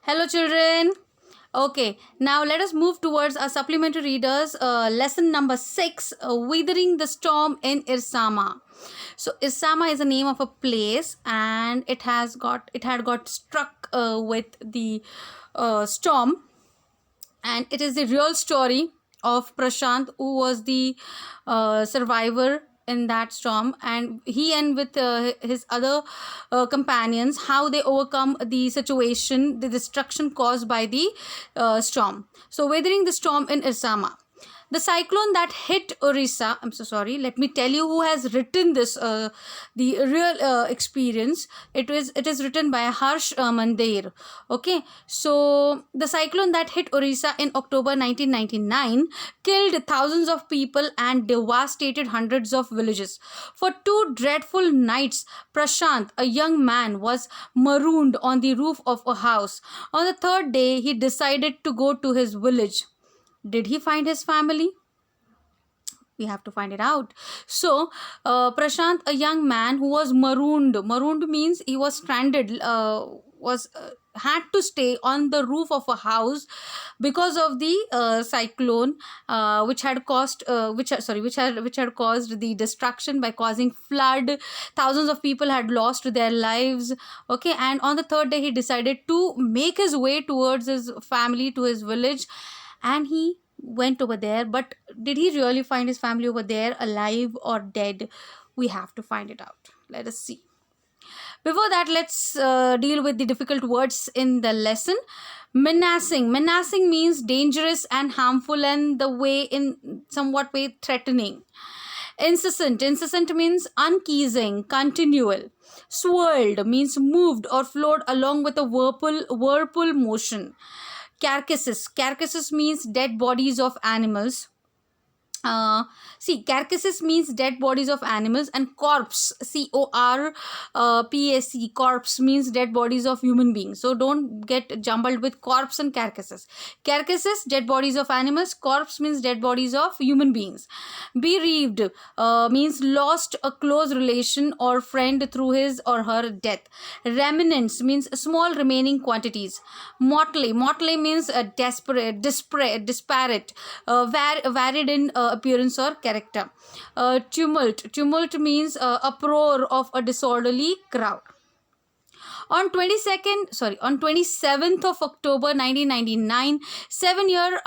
Hello, children. Okay, now let us move towards our supplementary readers. Lesson number 6, Withering the Storm in Irsama. So, Irsama is the name of a place, and it had got struck with the storm, and it is the real story of Prashant, who was the survivor in that storm, and he and with his other companions, how they overcome the situation, the destruction caused by the storm. So, weathering the storm in Irsama. The cyclone that hit Orissa, I'm so sorry, let me tell you who has written this, the real experience. It is written by Harsh Mandir. Okay, so the cyclone that hit Orissa in October 1999 killed thousands of people and devastated hundreds of villages. For 2 dreadful nights, Prashant, a young man, was marooned on the roof of a house. On the third day, he decided to go to his village. Did he find his family? We have to find it out. So, Prashant, a young man who was marooned means he was stranded, was had to stay on the roof of a house because of the cyclone, which had caused, which had caused the destruction by causing flood. Thousands of people had lost their lives. Okay, and on the third day, he decided to make his way towards his family, to his village, and he went over there. But did he really find his family over there, alive or dead? We have to find it out. Let us see. Before that, let's deal with the difficult words in the lesson. Menacing means dangerous and harmful, and the way, in somewhat way, threatening. Incessant means unceasing, continual. Swirled means moved or flowed along with a whirlpool motion. Carcasses means dead bodies of animals. Carcasses means dead bodies of animals, and corpse, corpse means dead bodies of human beings. So don't get jumbled with corpse and carcasses. Carcasses, dead bodies of animals. Corpse means dead bodies of human beings. Bereaved means lost a close relation or friend through his or her death. Remnants means small remaining quantities. Motley means disparate, varied in appearance or character. Tumult means uproar of a disorderly crowd. On 27th of October 1999, 7 years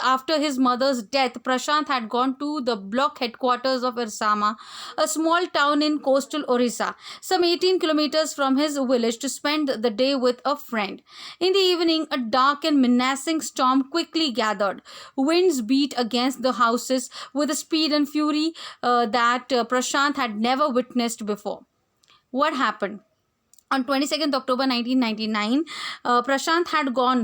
after his mother's death, Prashant had gone to the block headquarters of Irsama, a small town in coastal Orissa, some 18 kilometers from his village, to spend the day with a friend. In the evening, a dark and menacing storm quickly gathered. Winds beat against the houses with a speed and fury that Prashant had never witnessed before. What happened? On 22nd October 1999, Prashant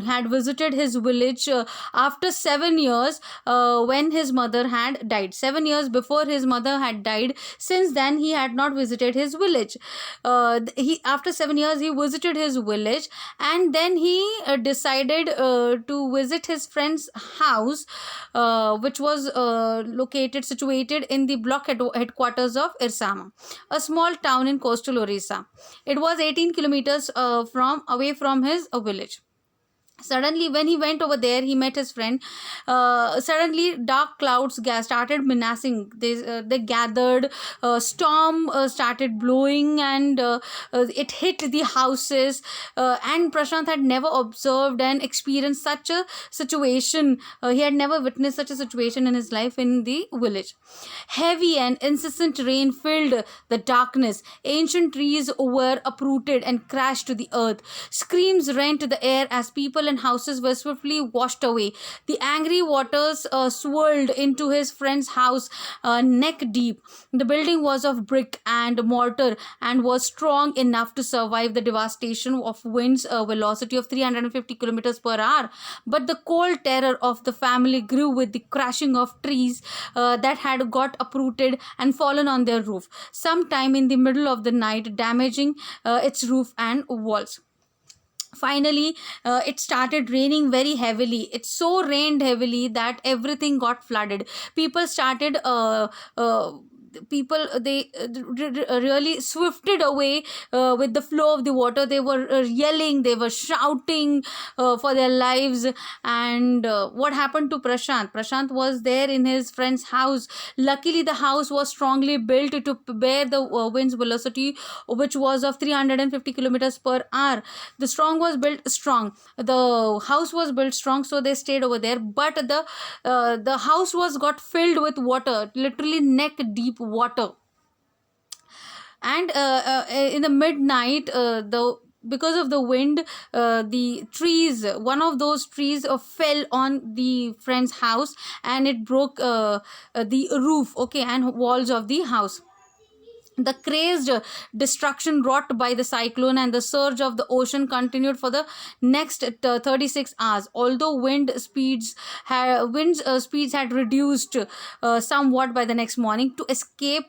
had visited his village after 7 years, when his mother had died. 7 years before his mother had died. Since then, he had not visited his village. After 7 years, he visited his village, and then he decided to visit his friend's house, which was situated in the block headquarters of Irsama, a small town in coastal Orissa. It was 18 kilometers away from his village. Suddenly, when he went over there, he met his friend. Suddenly, dark clouds started menacing. They gathered. Storm started blowing, and it hit the houses. And Prashant had never observed and experienced such a situation. He had never witnessed such a situation in his life in the village. Heavy and incessant rain filled the darkness. Ancient trees were uprooted and crashed to the earth. Screams rent the air as people and houses were swiftly washed away. The angry waters swirled into his friend's house neck deep. The building was of brick and mortar and was strong enough to survive the devastation of winds velocity of 350 kilometers per hour. But the cold terror of the family grew with the crashing of trees that had got uprooted and fallen on their roof, sometime in the middle of the night, damaging its roof and walls. Finally, it started raining very heavily. It so rained heavily that everything got flooded. People started people, they really swifted away with the flow of the water. They were yelling, they were shouting for their lives. And what happened to Prashant? Prashant was there in his friend's house. Luckily, the house was strongly built to bear the wind's velocity, which was of 350 kilometers per hour. The strong was built strong. The house was built strong, so they stayed over there. But the house was got filled with water, literally neck deep water. And in the midnight, the because of the wind, the trees, one of those trees fell on the friend's house, and it broke the roof, okay, and walls of the house. The crazed destruction wrought by the cyclone and the surge of the ocean continued for the next 36 hours. Although winds speeds had reduced somewhat by the next morning, to escape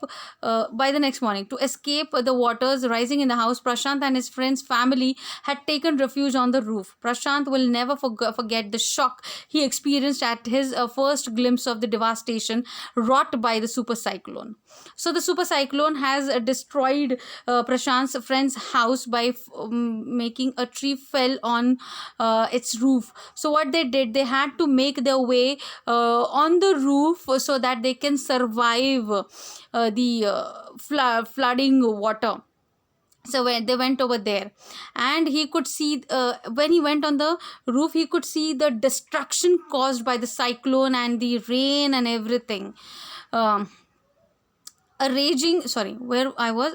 the waters rising in the house, Prashant and his friends' family had taken refuge on the roof. Prashant will never forget the shock he experienced at his first glimpse of the devastation wrought by the super cyclone. So the super cyclone has destroyed Prashant's friend's house by making a tree fell on its roof. So what they did, they had to make their way on the roof so that they can survive the flooding water. So when they went over there, and he could see, when he went on the roof, he could see the destruction caused by the cyclone and the rain and everything. A raging, sorry, where I was,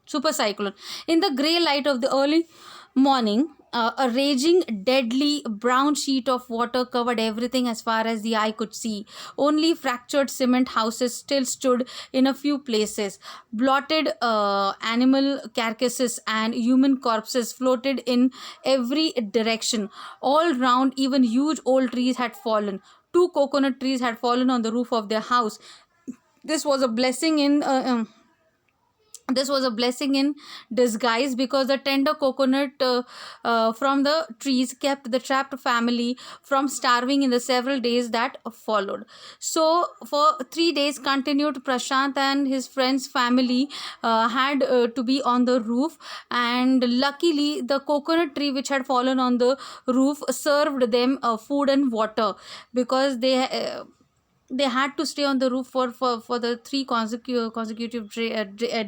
super cyclone. In the grey light of the early morning, a raging, deadly brown sheet of water covered everything as far as the eye could see. Only fractured cement houses still stood in a few places. Blotted animal carcasses and human corpses floated in every direction. All round, even huge old trees had fallen. 2 coconut trees had fallen on the roof of their house. This was a blessing in disguise, because the tender coconut from the trees kept the trapped family from starving in the several days that followed. So for 3 days continued, Prashant and his friends' family had to be on the roof, and luckily the coconut tree which had fallen on the roof served them food and water, because they had to stay on the roof for the 3 consecutive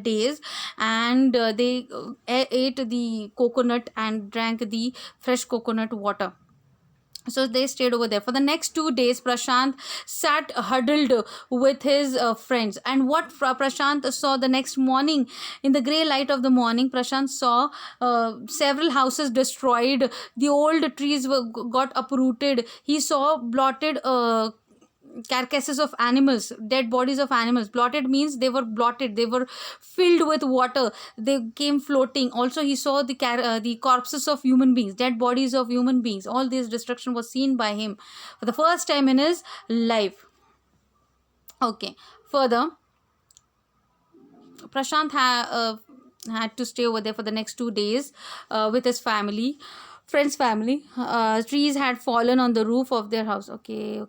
days, and they ate the coconut and drank the fresh coconut water. So they stayed over there. For the next 2 days, Prashant sat huddled with his friends. And what Prashant saw the next morning, in the grey light of the morning, Prashant saw several houses destroyed. The old trees got uprooted. He saw blotted carcasses of animals, dead bodies of animals. Blotted means they were blotted, they were filled with water, they came floating. Also he saw the corpses of human beings, dead bodies of human beings. All this destruction was seen by him for the first time in his life. Okay, further, Prashant had to stay over there for the next 2 days with his friend's family. Trees had fallen on the roof of their house. Okay.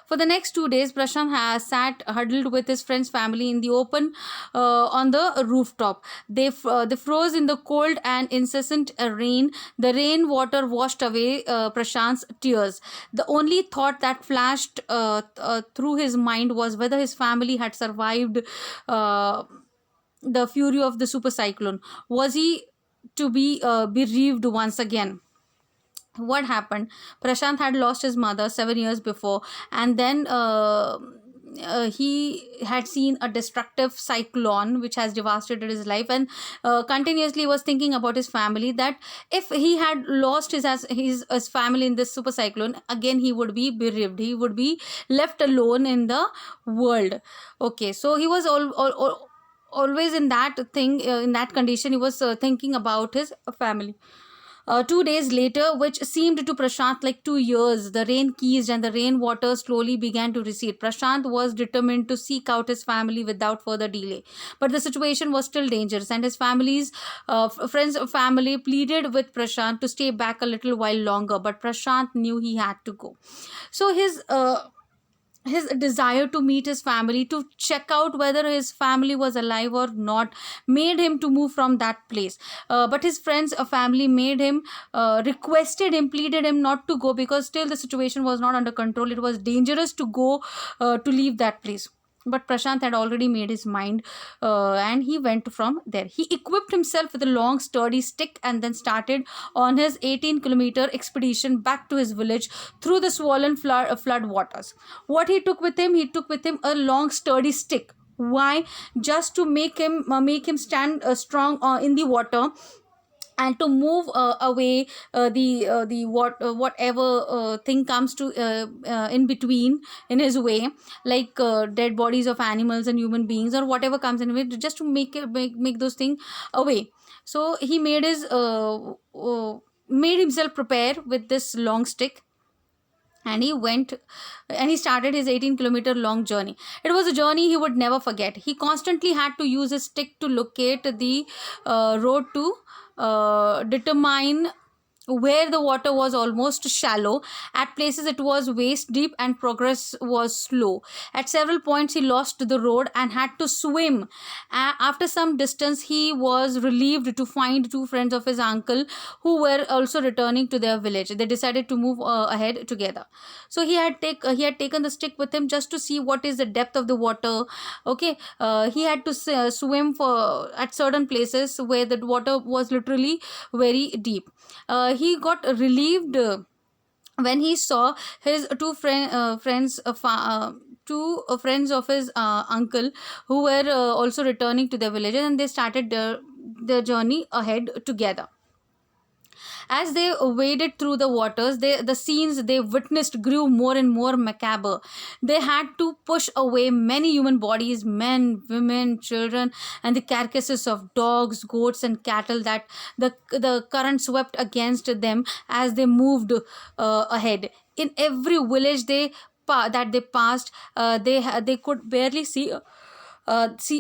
For the next 2 days, Prashant has sat huddled with his friend's family in the open on the rooftop. They froze in the cold and incessant rain. The rain water washed away Prashant's tears. The only thought that flashed through his mind was whether his family had survived the fury of the super cyclone. Was he to be bereaved once again? What happened? Prashant had lost his mother 7 years before, and then he had seen a destructive cyclone which has devastated his life, and continuously was thinking about his family, that if he had lost his family in this super cyclone, again he would be bereaved, he would be left alone in the world. Okay, so he was always in that thing, in that condition. He was thinking about his family. 2 days later, which seemed to Prashant like 2 years, the rain ceased and the rainwater slowly began to recede. Prashant was determined to seek out his family without further delay. But the situation was still dangerous, and his friends' family pleaded with Prashant to stay back a little while longer. But Prashant knew he had to go. So his his desire to meet his family, to check out whether his family was alive or not, made him to move from that place. But his friends, family made him, requested him, pleaded him not to go, because still the situation was not under control. It was dangerous to go, to leave that place. But Prashant had already made his mind, and he went from there. He equipped himself with a long sturdy stick and then started on his 18-kilometer expedition back to his village through the swollen flood waters. What he took with him? He took with him a long sturdy stick. Why? Just to make him stand strong in the water, and to move away whatever thing comes to in between, in his way, like dead bodies of animals and human beings, or whatever comes in it, just to make those things away. So he made himself prepare with this long stick, and he went, and he started his 18-kilometer long journey. It was a journey he would never forget. He constantly had to use his stick to locate the road, to determine where the water was almost shallow. At places it was waist deep and progress was slow. At several points he lost the road and had to swim. After some distance he was relieved to find two friends of his uncle who were also returning to their village. They decided to move ahead together. So he had taken the stick with him just to see what is the depth of the water. Okay, he had to swim for at certain places where the water was literally very deep. He got relieved when he saw his two friends of his uncle who were also returning to their villages, and they started their journey ahead together. As they waded through the waters, the scenes they witnessed grew more and more macabre. They had to push away many human bodies, men, women, children, and the carcasses of dogs, goats, and cattle that the current swept against them as they moved ahead. In every village that they passed, they could barely see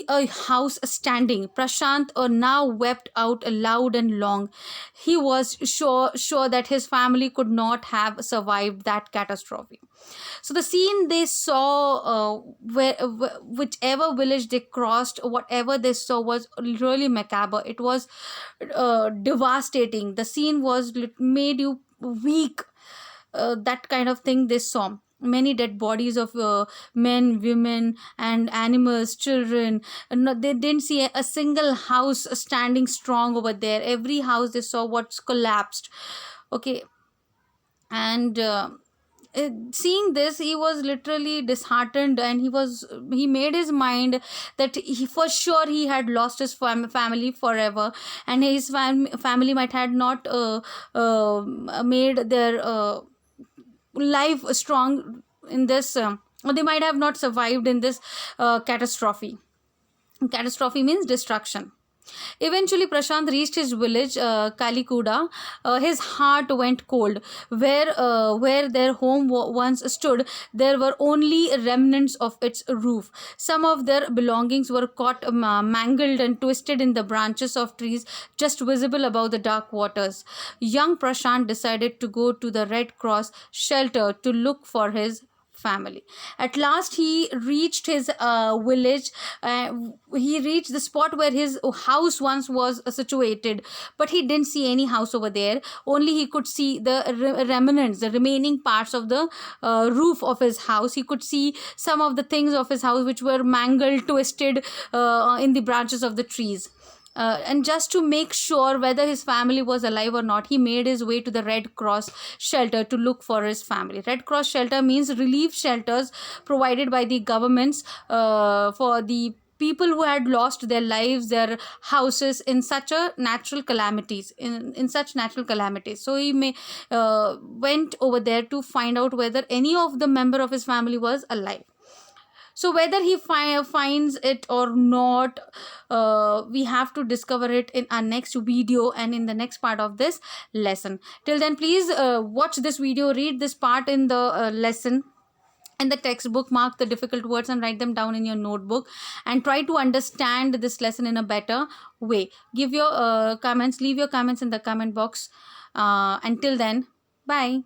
a house standing. Prashant now wept out loud and long. He was sure that his family could not have survived that catastrophe. So the scene they saw, whichever village they crossed, whatever they saw was really macabre. It was devastating. The scene made you weak. That kind of thing they saw. Many dead bodies of men, women, and animals, children. No, they didn't see a single house standing strong over there. Every house they saw was collapsed. Okay, and seeing this, he was literally disheartened, and he made his mind that for sure he had lost his family forever, and his family might had not made their life strong in this, or they might have not survived in this catastrophe. Catastrophe means destruction. Eventually, Prashant reached his village, Kalikuda. His heart went cold. Where their home once stood, there were only remnants of its roof. Some of their belongings were caught mangled and twisted in the branches of trees just visible above the dark waters. Young Prashant decided to go to the Red Cross shelter to look for his family. At last he reached his village. He reached the spot where his house once was situated, but he didn't see any house over there. Only he could see the remnants, the remaining parts of the roof of his house. He could see some of the things of his house which were mangled, twisted in the branches of the trees. And just to make sure whether his family was alive or not, he made his way to the Red Cross shelter to look for his family. Red Cross shelter means relief shelters provided by the governments for the people who had lost their lives, their houses in such natural calamities. So he went over there to find out whether any of the member of his family was alive. So whether he finds it or not, we have to discover it in our next video and in the next part of this lesson. Till then, please watch this video, read this part in the lesson in the textbook, mark the difficult words and write them down in your notebook, and try to understand this lesson in a better way. Give your comments, leave your comments in the comment box. Until then, bye.